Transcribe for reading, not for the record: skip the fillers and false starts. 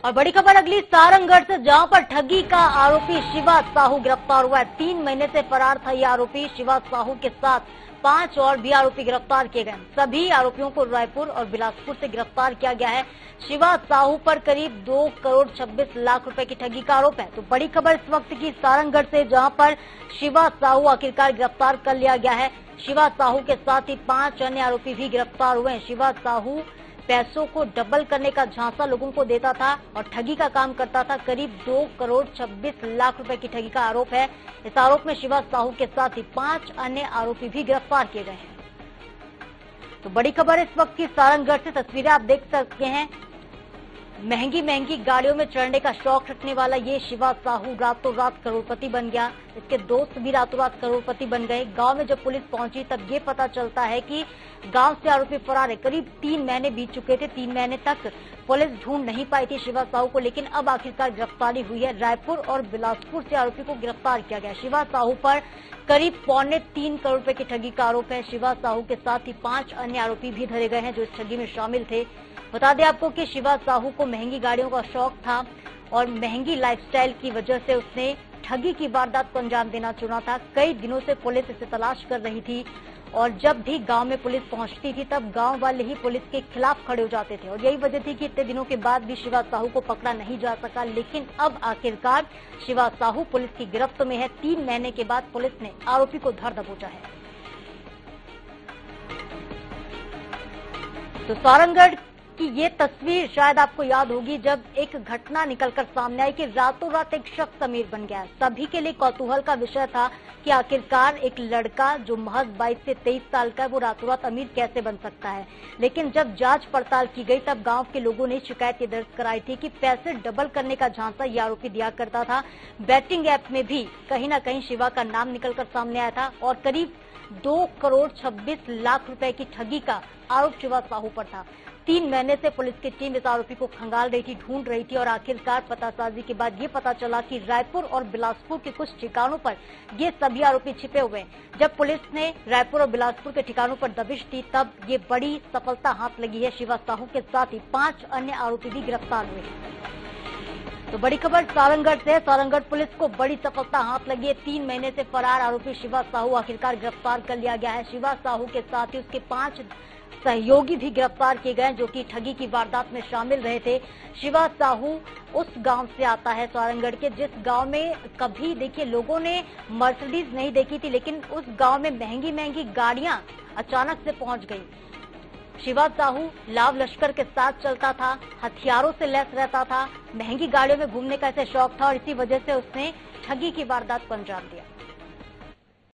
और बड़ी खबर अगली सारंगढ़ से, जहां पर ठगी का आरोपी शिवा साहू गिरफ्तार हुआ है। 3 महीने से फरार था यह आरोपी। शिवा साहू के साथ 5 और भी आरोपी गिरफ्तार किए गए। सभी आरोपियों को रायपुर और बिलासपुर से गिरफ्तार किया गया है। शिवा साहू पर करीब 2 करोड़ 26 लाख रुपए की ठगी का आरोप है। तो बड़ी खबर इस वक्त की सारंगढ़ से, जहां पर शिवा साहू आखिरकार गिरफ्तार कर लिया गया है। शिवा साहू के साथ ही 5 अन्य आरोपी भी गिरफ्तार हुए हैं। शिवा साहू पैसों को डबल करने का झांसा लोगों को देता था और ठगी का काम करता था। करीब 2 करोड़ 26 लाख रुपए की ठगी का आरोप है। इस आरोप में शिवा साहू के साथ ही 5 अन्य आरोपी भी गिरफ्तार किए गए हैं। तो बड़ी खबर इस वक्त की सारंगढ़ से, तस्वीरें आप देख सकते हैं। महंगी महंगी गाड़ियों में चढ़ने का शौक रखने वाला ये शिवा साहू रातों रात करोड़पति बन गया। इसके दोस्त भी रातों रात करोड़पति बन गए। गांव में जब पुलिस पहुंची तब ये पता चलता है कि गांव से आरोपी फरार है। करीब 3 महीने बीत चुके थे। 3 महीने तक पुलिस ढूंढ नहीं पाई थी शिवा साहू को, लेकिन अब आखिरकार गिरफ्तारी हुई है। रायपुर और बिलासपुर से आरोपी को गिरफ्तार किया गया। शिवा साहू पर करीब 3.25 करोड़ रुपए की ठगी का आरोप है। शिवा साहू के साथ ही 5 अन्य आरोपी भी धरे गए हैं जो इस ठगी में शामिल थे। बता दें आपको कि शिवा साहू को महंगी गाड़ियों का शौक था और महंगी लाइफस्टाइल की वजह से उसने ठगी की वारदात को अंजाम देना चुना था। कई दिनों से पुलिस इसे तलाश कर रही थी और जब भी गांव में पुलिस पहुंचती थी तब गांव वाले ही पुलिस के खिलाफ खड़े हो जाते थे और यही वजह थी कि इतने दिनों के बाद भी शिवा साहू को पकड़ा नहीं जा सका। लेकिन अब आखिरकार शिवा साहू पुलिस की गिरफ्त में है। 3 महीने के बाद पुलिस ने आरोपी को धर दबोचा है। तो सारंगढ़ कि ये तस्वीर शायद आपको याद होगी जब एक घटना निकलकर सामने आई कि रातों रात एक शख्स अमीर बन गया। सभी के लिए कौतूहल का विषय था कि आखिरकार एक लड़का जो महज 22 से 23 साल का है वो रातों रात अमीर कैसे बन सकता है। लेकिन जब जांच पड़ताल की गई तब गांव के लोगों ने शिकायत दर्ज कराई थी कि पैसे डबल करने का झांसा ये आरोपी दिया करता था। बैटिंग ऐप में भी कहीं न कहीं शिवा का नाम निकलकर सामने आया था और करीब 2 करोड़ 26 लाख रुपए की ठगी का आरोप शिवा साहू पर था। 3 महीने से पुलिस की टीम इस आरोपी को खंगाल रही थी, ढूंढ रही थी और आखिरकार पतासाजी के बाद ये पता चला कि रायपुर और बिलासपुर के कुछ ठिकानों पर ये सभी आरोपी छिपे हुए हैं। जब पुलिस ने रायपुर और बिलासपुर के ठिकानों पर दबिश दी तब ये बड़ी सफलता हाथ लगी है। शिवा साहू के साथ ही 5 अन्य आरोपी भी गिरफ्तार हुए हैं। तो बड़ी खबर सारंगढ़ से, सारंगढ़ पुलिस को बड़ी सफलता हाथ लगी है। 3 महीने से फरार आरोपी शिवा साहू आखिरकार गिरफ्तार कर लिया गया है। शिवा साहू के साथ ही उसके 5 सहयोगी भी गिरफ्तार किए गए जो कि ठगी की वारदात में शामिल रहे थे। शिवा साहू उस गांव से आता है सारंगढ़ के, जिस गांव में कभी देखिए लोगों ने मर्सिडीज नहीं देखी थी, लेकिन उस गांव में महंगी महंगी गाड़ियां अचानक से पहुंच गई। शिवा साहू लाव लश्कर के साथ चलता था, हथियारों से लैस रहता था, महंगी गाड़ियों में घूमने का ऐसे शौक था और इसी वजह से उसने ठगी की वारदात को अंजाम दिया।